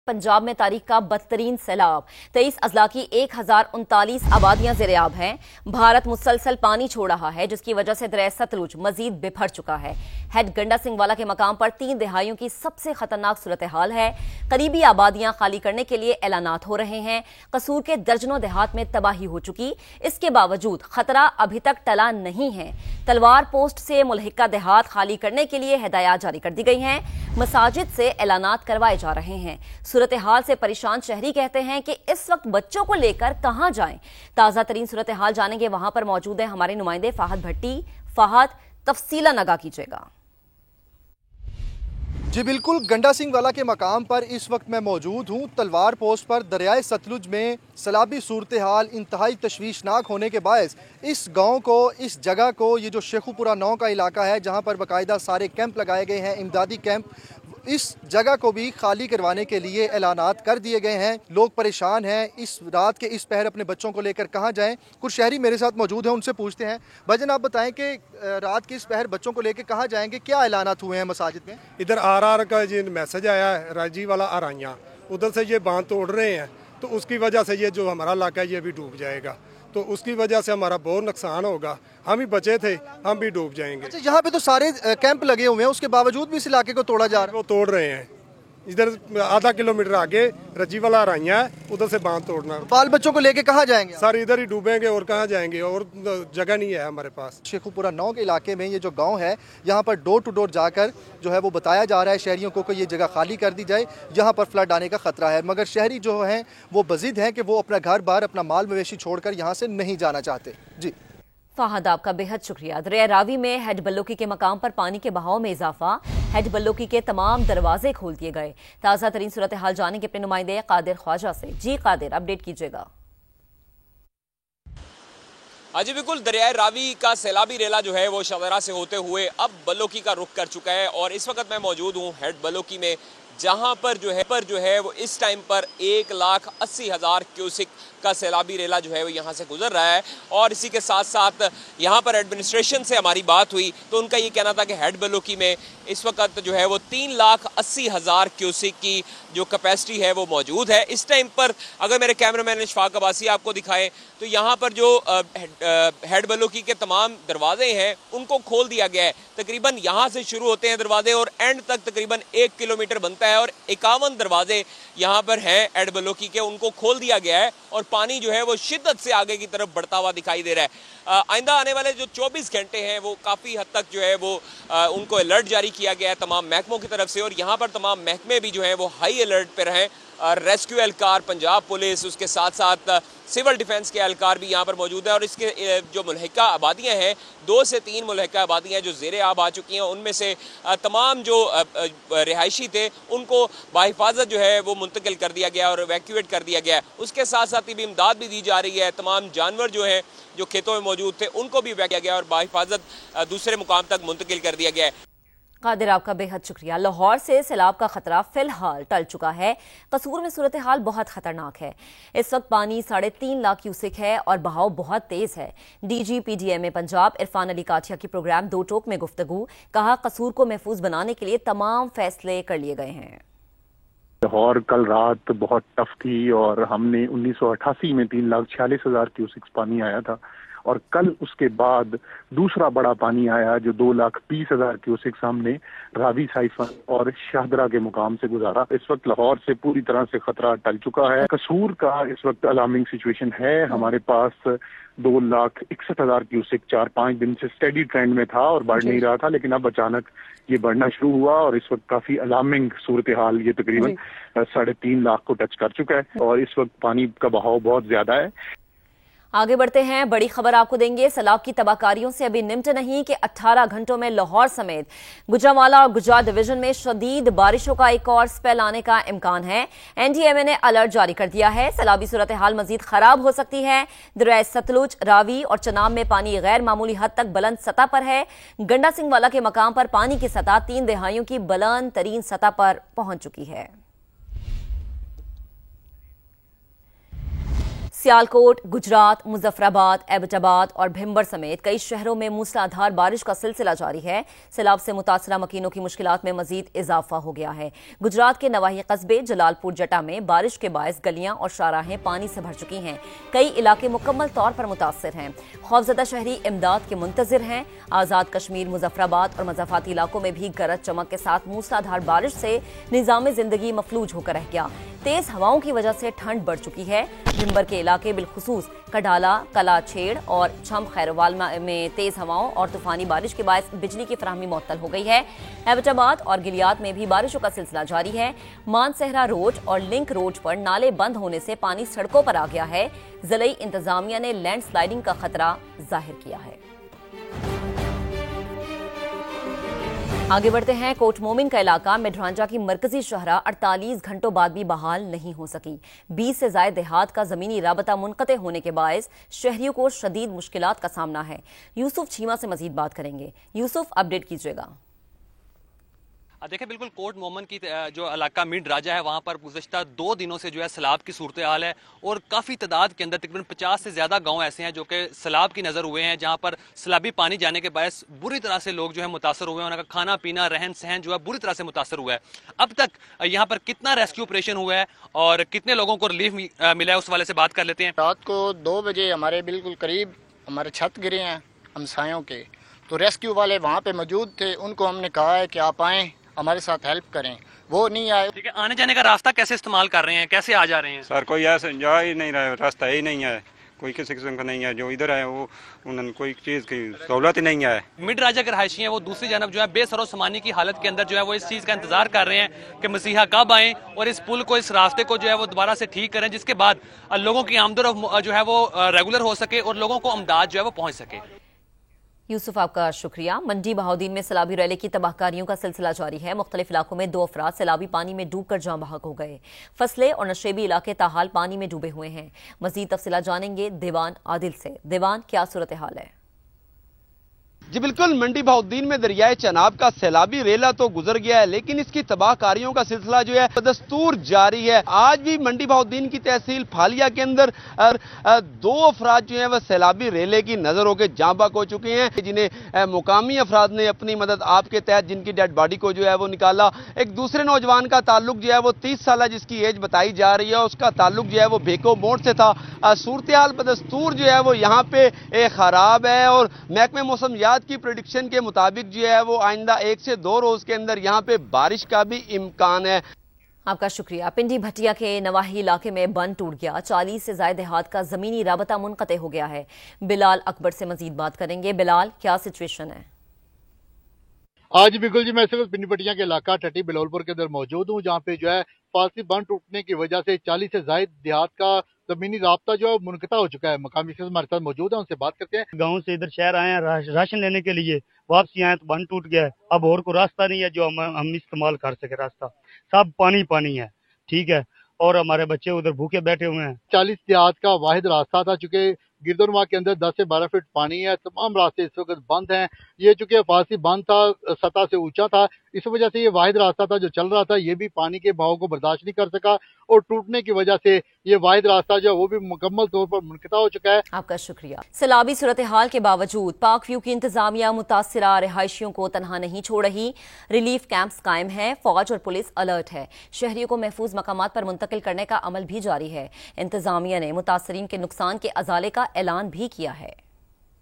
पंजाब में तारीख का बदतरीन सैलाब, 23 अजला की 1039 आबादियां ज़ेर-ए-आब हैं। भारत मुसलसल पानी छोड़ रहा है, जिसकी वजह से दरिया सतलुज मजीद बिफर चुका है। हेड गंडा सिंह वाला के मकाम पर 3 दिहाइयों की सबसे खतरनाक सूरत हाल है। करीबी आबादियां खाली करने के लिए ऐलानात हो रहे हैं। कसूर के दर्जनों देहात में तबाही हो चुकी, इसके बावजूद खतरा अभी तक टला नहीं है। तलवार पोस्ट से मुल्हिका देहात खाली करने के लिए हिदायत जारी कर दी गई हैं। मसाजिद से ऐलानात करवाए जा रहे हैं। सूरत हाल से परेशान शहरी कहते हैं कि इस वक्त बच्चों को लेकर कहां जाएं। ताजा तरीन सूरत हाल जानेंगे, वहां पर मौजूद है हमारे नुमाइंदे फाहद भट्टी। फाहद, तफसीलन आगाह कीजिएगा। जी बिल्कुल, गंडा सिंह वाला के मकाम पर इस वक्त मैं मौजूद हूँ। तलवार पोस्ट पर दरियाए सतलुज में सैलाबी सूरत हाल इंतहाई तशवीशनाक होने के बायस इस गांव को, इस जगह को, ये जो शेखुपुरा 9 का इलाका है जहां पर बाकायदा सारे कैंप लगाए गए हैं, इमदादी कैंप, इस जगह को भी खाली करवाने के लिए ऐलानात कर दिए गए हैं। लोग परेशान हैं, इस रात के इस पहर अपने बच्चों को लेकर कहाँ जाएं। कुछ शहरी मेरे साथ मौजूद हैं, उनसे पूछते हैं। भाईजान, आप बताएं कि रात के इस पहर बच्चों को लेकर कहाँ जाएंगे, क्या ऐलानात हुए हैं मसाजिद में? इधर आर का ये मैसेज आया है, राजी वाला आराइयाँ, उधर से ये बांध तोड़ रहे हैं, तो उसकी वजह से ये जो हमारा इलाका है ये भी डूब जाएगा, तो उसकी वजह से हमारा बहुत नुकसान होगा। हम ही बचे थे, हम भी डूब जाएंगे। अच्छा, यहाँ पे तो सारे कैंप लगे हुए हैं, उसके बावजूद भी इस इलाके को तोड़ा जा रहा है? वो तोड़ रहे हैं। इधर आधा किलोमीटर आगे रजी वाला आराइयाँ है, उधर से बांध तोड़ना। बाल बच्चों को लेके कहाँ जाएंगे? सर इधर ही डूबेंगे, और कहाँ जाएंगे, और जगह नहीं है हमारे पास। शेखुपुरा 9 के इलाके में ये जो गांव है, यहाँ पर डोर टू डोर जाकर जो है वो बताया जा रहा है शहरियों को कि ये जगह खाली कर दी जाए, यहाँ पर फ्लड आने का खतरा है। मगर शहरी जो हैं वो बज़िद हैं कि वो अपना घर बार, अपना माल मवेशी छोड़कर यहाँ से नहीं जाना चाहते। जी फाहद, आपका बेहद शुक्रिया। दरिया रावी में हेड बल्लोकी के मकाम पर पानी के बहाव में इजाफा, हेड बल्लोकी के तमाम दरवाजे खोल दिए गए। ताज़ा तरीन सूरत हाल जाने के अपने नुमाइंदे कादिर ख्वाजा से। जी कादिर, अपडेट कीजिएगा। जी बिल्कुल, दरियाए रावी का सैलाबी रेला जो है वो शवरा से होते हुए अब बल्लोकी का रुख कर चुका है, और इस वक्त मैं मौजूद हूँ हेड बल्लोकी में, जहां पर जो है वो इस टाइम पर 1,80,000 क्यूसिक का सैलाबी रेला जो है वो यहाँ से गुजर रहा है। और इसी के साथ साथ यहाँ पर एडमिनिस्ट्रेशन से हमारी बात हुई तो उनका ये कहना था कि हेड बल्लोकी में इस वक्त जो है वो 3,80,000 क्यूसिक की जो कैपेसिटी है वो मौजूद है। इस टाइम पर अगर मेरे कैमरामैन इशफाक अब्बासी आपको दिखाएं तो यहाँ पर जो हेड बल्लोकी के तमाम दरवाजे हैं उनको खोल दिया गया है। तकरीबन यहाँ से शुरू होते हैं दरवाजे और एंड तक तकरीबन 1 किलोमीटर बनता है, और 51 दरवाजे यहाँ पर हैं हेड बल्लोकी के, उनको खोल दिया गया है और पानी जो है वो शिद्दत से आगे की तरफ बढ़ता हुआ दिखाई दे रहा है। आइंदा आने वाले जो 24 घंटे हैं वो काफ़ी हद तक जो है वो उनको अलर्ट जारी किया गया है तमाम महकमों की तरफ से, और यहाँ पर तमाम महकमे भी जो हैं वो हाई अलर्ट पर रहें। रेस्क्यू एहलकार, पंजाब पुलिस, उसके साथ साथ सिविल डिफेंस के एहलकार भी यहाँ पर मौजूद है। और इसके जो मुल्हिका आबादियाँ हैं, 2 से 3 मुल्हिका आबादियाँ जो ज़ेरे आब आ चुकी हैं, उनमें से तमाम जो रिहायशी थे उनको बाहिफाजत जो है वो मुंतकिल कर दिया गया और इवैक्यूएट कर दिया गया है। उसके साथ साथ भी इमदाद भी दी जा रही है। तमाम जानवर जो हैं जो खेतों में मौजूद थे उनको भी इवैक्यूएट किया गया और बाहिफाजत दूसरे मुकाम तक मुंतकिल कर दिया गया है। कादिर, आपका बेहद शुक्रिया। लाहौर से सैलाब का खतरा फिलहाल टल चुका है। कसूर में सूरत हाल बहुत खतरनाक है। इस वक्त पानी 3.5 लाख क्यूसिक है और बहाव बहुत तेज है। DG PDM पंजाब इरफान अली काठिया की प्रोग्राम दो टोक में गुफ्तगू, कहा कसूर को महफूज बनाने के लिए तमाम फैसले कर लिए गए हैं। लाहौर कल रात बहुत टफ थी और हमने 1988 में 3,46,000 क्यूसिक्स पानी आया था, और कल उसके बाद दूसरा बड़ा पानी आया जो 2,20,000 क्यूसिक्स हमने रावी साइफन और शाहदरा के मुकाम से गुजारा। इस वक्त लाहौर से पूरी तरह से खतरा टल चुका है। कसूर का इस वक्त अलार्मिंग सिचुएशन है। हमारे पास 2,61,000 क्यूसिक 4-5 दिन से स्टेडी ट्रेंड में था और बढ़ नहीं रहा था, लेकिन अब अचानक ये बढ़ना शुरू हुआ और इस वक्त काफी अलार्मिंग सूरत हाल, ये तकरीबन 3.5 लाख को टच कर चुका है और इस वक्त पानी का बहाव बहुत ज्यादा है। आगे बढ़ते हैं, बड़ी खबर आपको देंगे। सैलाब की तबाहकारियों से अभी निमट नहीं कि 18 घंटों में लाहौर समेत गुजरांवाला और गुजरात डिवीजन में शदीद बारिशों का एक और स्पेल आने का इम्कान है। NDMA ने अलर्ट जारी कर दिया है। सैलाबी सूरत हाल मजीद खराब हो सकती है। दरिया सतलुज, रावी और चनाब में पानी गैर मामूली हद तक बुलंद सतह पर है। गंडा सिंह वाला के मकाम पर पानी की सतह 3 दिहाइयों की बुलंद तरीन सतह पर पहुंच चुकी है। सियालकोट, गुजरात, मुजफ्फराबाद, एबटाबाद और भिंबर समेत कई शहरों में मूसलाधार बारिश का सिलसिला जारी है। सैलाब से मुतासरा मकीनों की मुश्किलात में मजीद इजाफा हो गया है। गुजरात के नवाही कस्बे जलालपुर जटा में बारिश के बायस गलियां और शाहराहें पानी से भर चुकी हैं। कई इलाके मुकम्मल तौर पर मुतासर हैं। खौफजदा शहरी इमदाद के मुंतजिर हैं। आज़ाद कश्मीर, मुजफ्फराबाद और मज़ाफ़ाती इलाकों में भी गरज चमक के साथ मूसलाधार बारिश से निज़ाम जिंदगी मफलूज होकर रह गया। तेज हवाओं की वजह से ठंड बढ़ चुकी है। भिंबर के इलाके बिलखुसूस कडाला, कलाछेड़ और छम खैरवाल में तेज हवाओं और तूफानी बारिश के बायस बिजली की फराहमी मुअत्तल हो गई है। एबटाबाद और गिलियात में भी बारिशों का सिलसिला जारी है। मानसहरा रोड और लिंक रोड पर नाले बंद होने से पानी सड़कों पर आ गया है। जिले इंतजामिया ने लैंड स्लाइडिंग का खतरा जाहिर किया है। आगे बढ़ते हैं। कोट मोमिन का इलाका मेडरांजा की मरकजी शहरा 48 घंटों बाद भी बहाल नहीं हो सकी। 20 से ज्यादा देहात का जमीनी राबता मुनक़ते होने के बायस शहरियों को शदीद मुश्किलात का सामना है। यूसुफ छीमा से मजीद बात करेंगे। यूसुफ, अपडेट कीजिएगा। देखिए, बिल्कुल कोट मोमन की जो इलाका मिड राजा है वहाँ पर गुज़श्ता 2 दिनों से जो है सैलाब की सूरत हाल है और काफ़ी तादाद के अंदर तकरीबन 50 से ज़्यादा गांव ऐसे हैं जो कि सैलाब की नज़र हुए हैं, जहाँ पर सैलाबी पानी जाने के बायस बुरी तरह से लोग जो है मुतासर हुए हैं। उनका खाना पीना, रहन सहन जो है बुरी तरह से मुतासर हुआ है। अब तक यहाँ पर कितना रेस्क्यू ऑपरेशन हुआ है और कितने लोगों को रिलीफ मिला है, उस वाले से बात कर लेते हैं। रात को 2 बजे हमारे बिल्कुल करीब हमारे छत गिरे हैं हमसायों के, तो रेस्क्यू वाले वहाँ पे मौजूद थे। उनको हमने कहा है कि आप आएँ, हमारे साथ हेल्प करें, वो नहीं आए। ठीक है, आने जाने का रास्ता कैसे इस्तेमाल कर रहे हैं, कैसे आ जा रहे हैं? सर कोई ऐसा जा ही नहीं रहा, रास्ता ही नहीं है, कोई किसी किस्म का नहीं है। जो इधर है वो उन्होंने कोई चीज़ की सहूलत ही नहीं है। मिड राजा के रहायशी हैं वो दूसरी जानब जो है बेसरो समानी की हालत के अंदर जो है वो इस चीज़ का इंतजार कर रहे हैं कि मसीहा कब आएँ और इस पुल को, इस रास्ते को जो है वो दोबारा से ठीक करें, जिसके बाद लोगों की आमदोरफ्त जो है वो रेगुलर हो सके और लोगों को अमदाद जो है वो पहुँच सके। यूसुफ, आपका शुक्रिया। मंडी बहाउद्दीन में सैलाबी रैली की तबाहकारियों का सिलसिला जारी है। मुख्तलिफ इलाकों में 2 अफराद सैलाबी पानी में डूब कर जाँ बहक हो गए। फसलें और नशेबी इलाके ताहाल पानी में डूबे हुए हैं। मजीद तफसीलात जानेंगे दीवान आदिल से। दीवान, क्या सूरत हाल है? जी बिल्कुल, मंडी बहाउद्दीन में दरियाए चनाब का सैलाबी रेला तो गुजर गया है, लेकिन इसकी तबाहकारियों का सिलसिला जो है दस्तूर जारी है। आज भी मंडी बहाउद्दीन की तहसील फालिया के अंदर 2 अफराद जो है वह सैलाबी रेले की नजर होकर जाँ बहक हो चुके हैं, जिन्हें मुकामी अफराद ने अपनी मदद आप के तहत जिनकी डेड बॉडी को जो है वो निकाला। एक दूसरे नौजवान का ताल्लुक जो है वो 30 साल जिसकी एज बताई जा रही है, उसका ताल्लुक जो है वो बेको मोड़ से था। सूरत हाल बदस्तूर जो है वो यहाँ पे खराब है और महकमे मौसम की प्रेडिक्शन के मुताबिक जो है वो आइंदा 1 से 2 रोज के अंदर यहाँ पे बारिश का भी इम्कान है। आपका शुक्रिया। पिंडी भटिया के नवाही इलाके में बंद टूट गया। 40 से ज्यादा देहात का जमीनी राबता मुनक़ते हो गया है। बिलाल अकबर से मजीद बात करेंगे। बिलाल, क्या सिचुएशन है? आज बिल्कुल जी, मैं इस वक्त पिंडी भटिया के इलाका टटी बिलोलपुर के अंदर मौजूद हूँ, जहाँ पे जो है फालसी बंद टूटने की वजह से 40 से ज्यादा देहात का जमीनी राब्ता जो है मुनक़ता हो चुका है। मकामी शख्स हमारे साथ मौजूद है, उनसे बात करते हैं। गाँव से इधर शहर आए हैं राशन लेने के लिए, वापसी आए तो बंद टूट गया है। अब और कोई रास्ता नहीं है जो हम इस्तेमाल कर सके। रास्ता सब पानी पानी है, ठीक है, और हमारे बच्चे उधर भूखे बैठे हुए हैं। 40 देहात का वाहिद रास्ता था, चूंकि गिरदोनवा के अंदर 10 से 12 फीट पानी है। तमाम रास्ते इस वक्त बंद हैं। ये चूंकि फालसी बंद था, सतह से ऊंचा था, इस वजह से ये वाहिद रास्ता था जो चल रहा था, ये भी पानी के बहाव को बर्दाश्त नहीं कर सका और टूटने की वजह से ये वाहिद रास्ता जो है वो भी मुकम्मल तौर पर मुनक़ता हो चुका है। आपका शुक्रिया। सैलाबी सूरत हाल के बावजूद पाक व्यू की इंतजामिया मुतासिरा रिहायशियों को तनहा नहीं छोड़ रही। रिलीफ कैंप्स कायम है, फौज और पुलिस अलर्ट है। शहरियों को महफूज मकामात पर मुंतकिल करने का अमल भी जारी है। इंतजामिया ने मुतासरीन के नुकसान के अजाले का ऐलान भी किया है।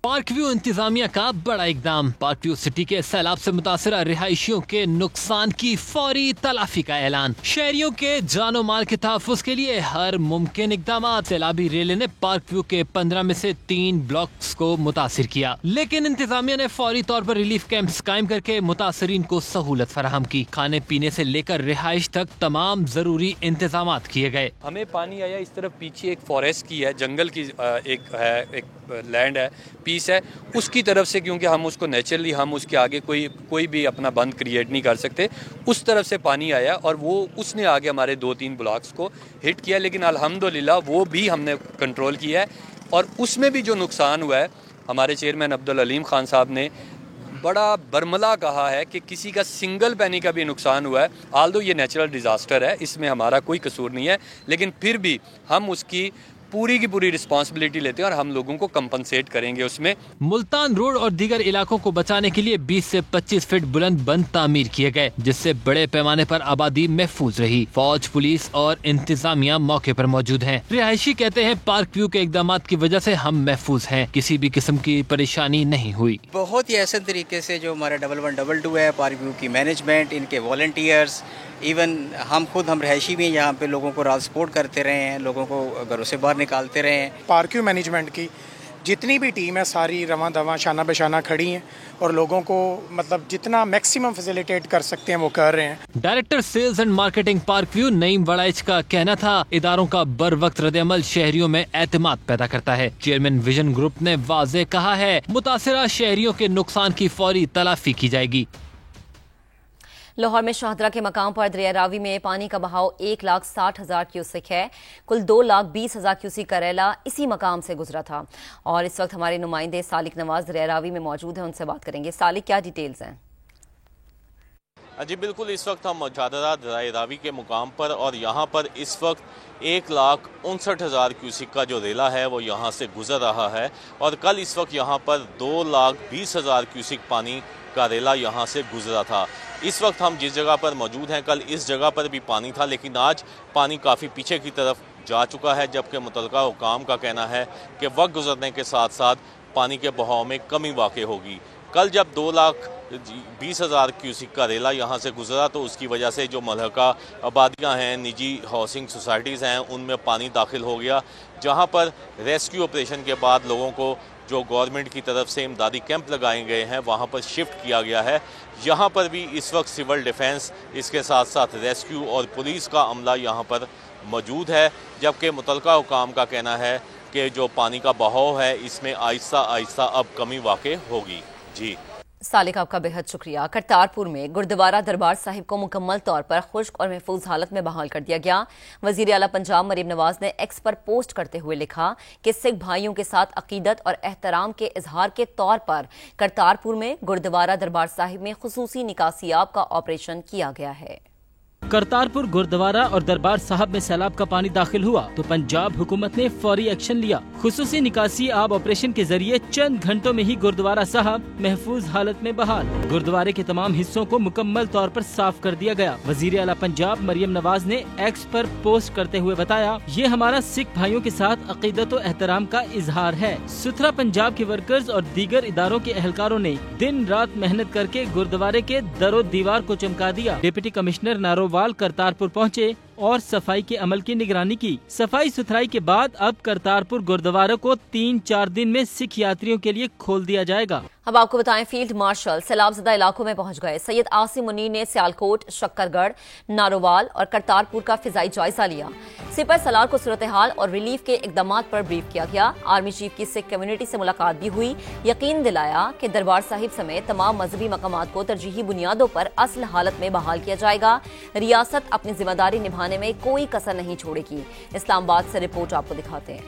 पार्क व्यू इंतजामिया का बड़ा इकदाम। पार्क व्यू सिटी के सैलाब से मुतासरा रिहायशियों के नुकसान की फौरी तलाफी का ऐलान। शहरियों के जानो माल के तहफ़्फ़ुज़ के लिए हर मुमकिन इकदाम। सैलाबी रेले ने पार्क व्यू के 15 में से 3 ब्लॉक्स को मुतासिर किया, लेकिन इंतजामिया ने फौरी तौर पर रिलीफ कैंप्स कायम करके मुतासरीन को सहूलत फराहम की। खाने पीने से लेकर रिहाइश तक तमाम जरूरी इंतजाम किए गए। हमें पानी आया इस तरफ, पीछे एक फॉरेस्ट की है, जंगल की एक लैंड है, पीस है, उसकी तरफ से, क्योंकि हम उसको नेचुरली हम उसके आगे कोई भी अपना बंद क्रिएट नहीं कर सकते, उस तरफ से पानी आया और वो उसने आगे हमारे 2-3 ब्लॉक्स को हिट किया, लेकिन अल्हम्दुलिल्लाह वो भी हमने कंट्रोल किया है। और उसमें भी जो नुकसान हुआ है, हमारे चेयरमैन अब्दुल अलीम खान साहब ने बड़ा बरमला कहा है कि किसी का सिंगल पैनी का भी नुकसान हुआ है। आल्दो ये नेचुरल डिज़ास्टर है, इसमें हमारा कोई कसूर नहीं है, लेकिन फिर भी हम उसकी पूरी की पूरी रिस्पॉन्सिबिलिटी लेते हैं और हम लोगों को कंपनसेट करेंगे उसमें। मुल्तान रोड और दीगर इलाकों को बचाने के लिए 20 से 25 फीट बुलंद बंद तामीर किए गए, जिससे बड़े पैमाने पर आबादी महफूज रही। फौज, पुलिस और इंतजामिया मौके पर मौजूद हैं। रिहायशी कहते हैं पार्क व्यू के इकदाम की वजह से हम महफूज हैं, किसी भी किस्म की परेशानी नहीं हुई। बहुत ही ऐसे तरीके से जो हमारा 1112 है, पार्क व्यू की मैनेजमेंट, इनके वॉलंटियर्स, इवन हम रहायशी भी यहाँ पे लोगों को रात सपोर्ट करते रहे हैं, लोगों को घरों से बाहर निकालते रहे हैं। पार्क व्यू मैनेजमेंट की जितनी भी टीम है सारी रवां दवां शाना बशाना खड़ी हैं और लोगों को मतलब जितना मैक्सिमम फैसिलिटेट कर सकते हैं वो कर रहे हैं। Director sales and marketing park view Naeem Waraich का कहना था, इदारों का बर वक्त रद्द-ए-अमल शहरियों में एतमाद पैदा करता है। चेयरमैन विजन ग्रुप ने वाज़ेह कहा है, मुतासिरा शहरियों के नुकसान की फौरी तलाफी की जाएगी। लाहौर में शाहदरा के मकाम पर दरिया रावी में पानी का बहाव 1,60,000 क्यूसेक है। कुल 2,20,000 क्यूसेक का रैला इसी मकाम से गुजरा था। और इस वक्त हमारे नुमाइंदे सालिक नवाज दरिया रावी में मौजूद हैं, उनसे बात करेंगे। सालिक, क्या डिटेल्स हैं? जी बिल्कुल, इस वक्त हम शाहदरा दरिया रावी के मुकाम पर और यहाँ पर इस वक्त 1,59,000 क्यूसेक का जो रेला है वो यहाँ से गुजर रहा है। और कल इस वक्त यहाँ पर 2,20,000 क्यूसेक पानी का रेला यहाँ से गुजरा था। इस वक्त हम जिस जगह पर मौजूद हैं, कल इस जगह पर भी पानी था, लेकिन आज पानी काफ़ी पीछे की तरफ जा चुका है, जबकि मुतलका हुकाम का कहना है कि वक्त गुजरने के साथ साथ पानी के बहाव में कमी वाक़ होगी। कल जब 2,20,000 क्यूसेक का रेला यहाँ से गुजरा तो उसकी वजह से जो मलहका आबादियाँ हैं, निजी हाउसिंग सोसाइटीज़ हैं, उनमें पानी दाखिल हो गया, जहाँ पर रेस्क्यू ऑपरेशन के बाद लोगों को जो गवर्नमेंट की तरफ से इमदादी कैंप लगाए गए हैं वहाँ पर शिफ्ट किया गया है। यहाँ पर भी इस वक्त सिविल डिफेंस, इसके साथ साथ रेस्क्यू और पुलिस का अमला यहाँ पर मौजूद है, जबकि मुतलका हुकाम का कहना है कि जो पानी का बहाव है इसमें आहिस्ता आहिस्ता अब कमी वाक़ होगी। जी सालिक, आपका बेहद शुक्रिया। करतारपुर में गुरुद्वारा दरबार साहिब को मुकम्मल तौर पर खुश्क और महफूज हालत में बहाल कर दिया गया। वजीर आला पंजाब मरीम नवाज ने एक्स पर पोस्ट करते हुए लिखा कि सिख भाइयों के साथ अकीदत और एहतराम के इजहार के तौर पर करतारपुर में गुरुद्वारा दरबार साहिब में खुसूसी निकासियाब का ऑपरेशन किया गया है। करतारपुर गुरुद्वारा और दरबार साहब में सैलाब का पानी दाखिल हुआ तो पंजाब हुकूमत ने फौरी एक्शन लिया। खुसूसी निकासी आब ऑपरेशन के जरिए चंद घंटों में ही गुरुद्वारा साहब महफूज हालत में बहाल। गुरुद्वारे के तमाम हिस्सों को मुकम्मल तौर पर साफ कर दिया गया। वजीर आला पंजाब मरियम नवाज ने एक्स पर पोस्ट करते हुए बताया, ये हमारा सिख भाइयों के साथ अकीदत और एहतराम का इजहार है। सुथरा पंजाब के वर्कर्स और दीगर इदारों के एहलकारों ने दिन रात मेहनत करके गुरुद्वारे के दरो दीवार को चमका दिया। डिप्टी कमिश्नर नारोवाल करतारपुर पहुंचे और सफाई के अमल की निगरानी की। सफाई सुथराई के बाद अब करतारपुर गुरुद्वारे को 3-4 दिन में सिख यात्रियों के लिए खोल दिया जाएगा। अब आपको बताएं, फील्ड मार्शल सैलाबज़दा इलाकों में पहुंच गए। सैयद आसिम मुनीर ने सियालकोट, शक्करगढ़, नारोवाल और करतारपुर का फिजाई जायजा लिया। सिपर सलार को सूरत हाल और रिलीफ के इकदाम पर ब्रीफ किया गया। आर्मी चीफ की सिख कम्युनिटी से मुलाकात भी हुई। यकीन दिलाया कि दरबार साहिब समेत तमाम मजहबी मकामात को तरजीही बुनियादों पर असल हालत में बहाल किया जाएगा। रियासत अपनी जिम्मेदारी निभाने में कोई कसर नहीं छोड़ेगी। इस्लामाबाद से रिपोर्ट आपको दिखाते हैं।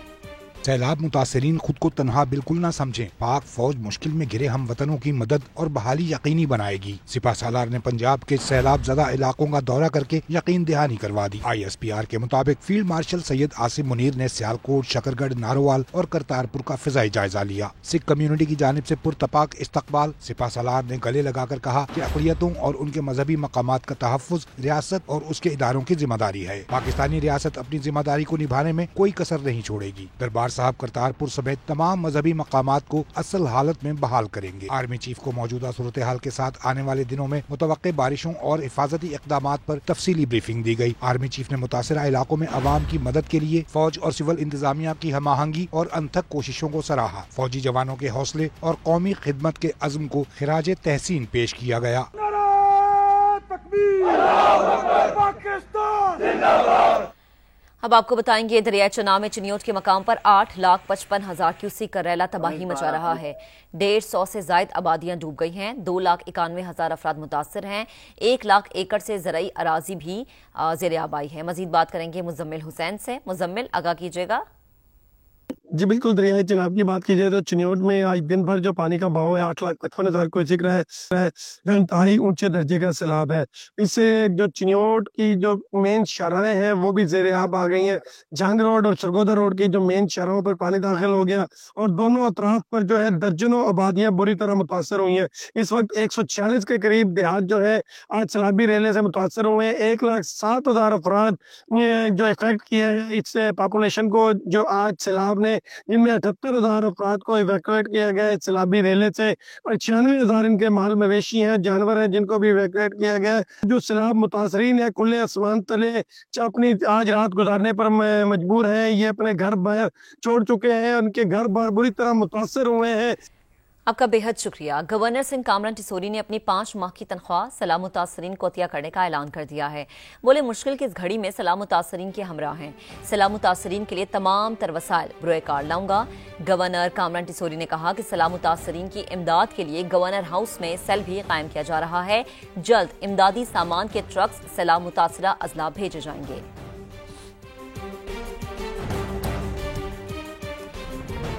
सैलाब मुतासरीन खुद को तनहा बिल्कुल न समझें। पाक फौज मुश्किल में घिरे हम वतनों की मदद और बहाली यकीनी बनाएगी। सिपा सालार ने पंजाब के सैलाब ज़दा इलाकों का दौरा करके यकीन दहानी करवा दी। ISPR के मुताबिक फील्ड मार्शल सैयद आसिम मुनीर ने सियालकोट, शकरगढ़, नारोवाल और करतारपुर का फिजाई जायजा लिया। सिख कम्युनिटी की जानिब से पुरतपाक इस्तकबाल। सिपा सालार ने गले लगाकर कहा कि अक़लियतों और उनके मजहबी मकामात का तहफ़्फ़ुज़ रियासत और उसके इदारों की जिम्मेदारी है। पाकिस्तानी रियासत अपनी जिम्मेदारी को निभाने में कोई कसर नहीं छोड़ेगी। दरबार साहब करतारपुर समेत तमाम मजहबी मकामात को असल हालत में बहाल करेंगे। आर्मी चीफ को मौजूदा सूरत हाल के साथ आने वाले दिनों में मुतवक्के बारिशों और हिफाजती इक़दामात पर तफसीली ब्रीफिंग दी गई। आर्मी चीफ ने मुतासिरा इलाकों में अवाम की मदद के लिए फौज और सिविल इंतजामिया की हम आहंगी और अनथक कोशिशों को सराहा। फौजी जवानों के हौसले और कौमी खिदमत के अज़्म को खिराज तहसीन पेश किया गया। अब आपको बताएंगे, दरिया चनाव में चिनियोट के मकाम पर 8,55,000 क्यूसेक का रैला तबाही मचा रहा है। 150 से जायद आबादियां डूब गई हैं। 2,91,000 अफराद मुतासर हैं। 1 लाख एकड़ से ज़राई अराजी भी ज़ेर आबाई है। मजीद बात करेंगे मुजम्मिल हुसैन से। मुजम्मिल, आगाह कीजिएगा। जी बिल्कुल, दरियाए चनाब की बात की जाए तो चिन्योट में आज दिन भर जो पानी का बहाव है 8,55,000 क्यूसेक रहा है, जो इंतहाई ऊंचे दर्जे का सैलाब है। इससे जो चिन्योट की जो मेन शाहराहें हैं वो भी ज़ेर आब आ गई हैं। जंग रोड और सरगोदा रोड की जो मेन शाहराहों पर पानी दाखिल हो गया और दोनों अतराफ पर जो है दर्जनों आबादियाँ बुरी तरह मुतासर हुई हैं। इस वक्त 146 के करीब देहात जो है आज सैलाबी रेले से मुतासर हुए हैं। 1,07,000 अफराद जो इफेक्ट किए हैं इस पॉपुलेशन को, जो आज सैलाब ने, जिनमें 78,000 अफराद को इवैक्यूएट किया गया है सैलाबी रेले से और 96,000 इनके माल मवेशी हैं, जानवर हैं जिनको भी इवैक्यूएट किया गया है। जो सैलाब मुतासरीन है खुले आसमान तले अपनी आज रात गुजारने पर मजबूर हैं, ये अपने घर बाहर छोड़ चुके हैं, उनके घर बाहर बुरी तरह मुतासर हुए हैं। आपका बेहद शुक्रिया। गवर्नर सिंह कामरान टिसोरी ने अपनी 5 माह की तनख्वाह सलाह मुतासरीन को अतिया करने का ऐलान कर दिया है। बोले मुश्किल की इस घड़ी में सलाह मुतासरीन के हमरा हैं। सलाह मुतासरीन के लिए तमाम तर वसाइल बरोए कार लाऊंगा। गवर्नर कामरान टिसोरी ने कहा कि सलाह मुतासरीन की इमदाद के लिए गवर्नर हाउस में सेल भी कायम किया जा रहा है। जल्द इमदादी सामान के ट्रक्स सलाह मुतासरा अजला भेजे जाएंगे।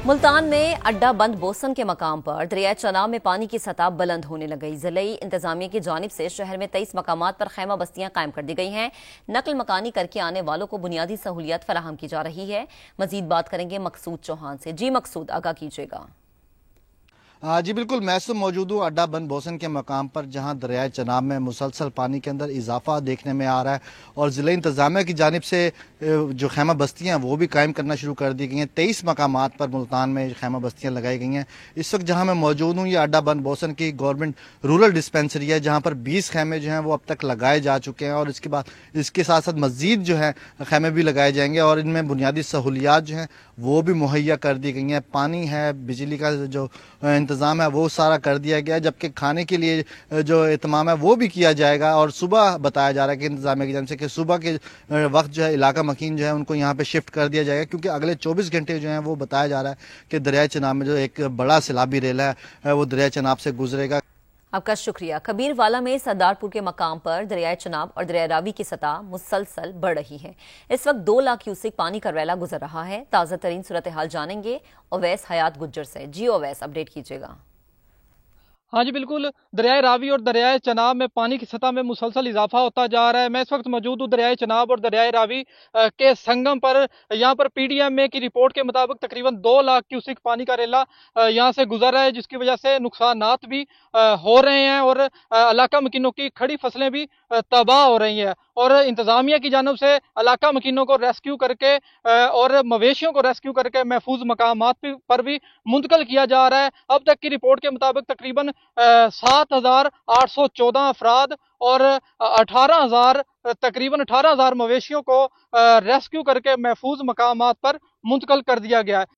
मुल्तान में अड्डा बंद बोसन के मकाम पर दरिया चनाब में पानी की सतह बुलंद होने लग गई। ज़िले इंतजामिया की जानिब से शहर में 23 मकामात पर खैमा बस्तियां कायम कर दी गई हैं। नकल मकानी करके आने वालों को बुनियादी सहूलियत फराहम की जा रही है। मजीद बात करेंगे मकसूद चौहान से। जी मकसूद, आगाह कीजिएगा। जी बिल्कुल, मैं तो मौजूद हूँ अड्डा बंद बोसन के मकाम पर, जहाँ दरियाए चनाब में मुसलसल पानी के अंदर इजाफा देखने में आ रहा है और ज़िले इंतजामिया की जानिब से जो खैमा बस्तियाँ वो भी कायम करना शुरू कर दी गई हैं। 23 मकामात पर मुल्तान में खैमा बस्तियाँ लगाई गई हैं। इस वक्त जहाँ मैं मौजूद हूँ ये अड्डा बंद बोसन की गवर्नमेंट रूरल डिस्पेंसरी है, जहाँ पर 20 खैमे जो हैं वो अब तक लगाए जा चुके हैं और इसके बाद इसके साथ साथ मज़ीद जो है खैमे भी लगाए जाएंगे और इनमें बुनियादी सहूलियात जो हैं वो भी मुहैया कर दी गई हैं। पानी है, बिजली का जो इंतज़ाम है वो सारा कर दिया गया, जबकि खाने के लिए जो एहतमाम है वो भी किया जाएगा। और सुबह बताया जा रहा है कि इंतजामिया की जानिब से कि सुबह के वक्त जो है इलाका मकीन जो है उनको यहाँ पे शिफ्ट कर दिया जाएगा, क्योंकि अगले 24 घंटे जो हैं वो बताया जा रहा है कि दरिया चनाब में जो एक बड़ा सैलाबी रेला है वो दरिया चनाब से गुजरेगा। आपका शुक्रिया। कबीरवाला में सरदारपुर के मकाम पर दरिया चनाब और दरिया रावी की सतह मुसलसल बढ़ रही है। इस वक्त 2 लाख क्यूसेक पानी का रैला गुजर रहा है। ताज़ा तरीन सूरत हाल जानेंगे ओवैस हयात गुज्जर से। जी ओवैस, अपडेट कीजिएगा। हाँ जी बिल्कुल, दरियाए रावी और दरियाए चनाब में पानी की सतह में मुसलसल इजाफा होता जा रहा है। मैं इस वक्त मौजूद हूँ दरियाए चनाब और दरियाए रावी के संगम पर। यहाँ पर PDM की रिपोर्ट के मुताबिक तकरीबन 2 लाख क्यूसेक पानी का रेला यहाँ से गुजर रहा है, जिसकी वजह से नुकसानात भी हो रहे हैं और इलाका मकीनों की खड़ी फसलें भी तबाह हो रही हैं। और इंतजामिया की जानब से इलाका मकीनों को रेस्क्यू करके और मवेशियों को रेस्क्यू करके महफूज मकामात पर भी मुंतकिल किया जा रहा है। अब तक की रिपोर्ट के मुताबिक तकरीबन 7,814 अफराद और 18,000 तकरीबन 18,000 मवेशियों को रेस्क्यू करके महफूज मकामात पर मुंतकिल कर दिया गया है।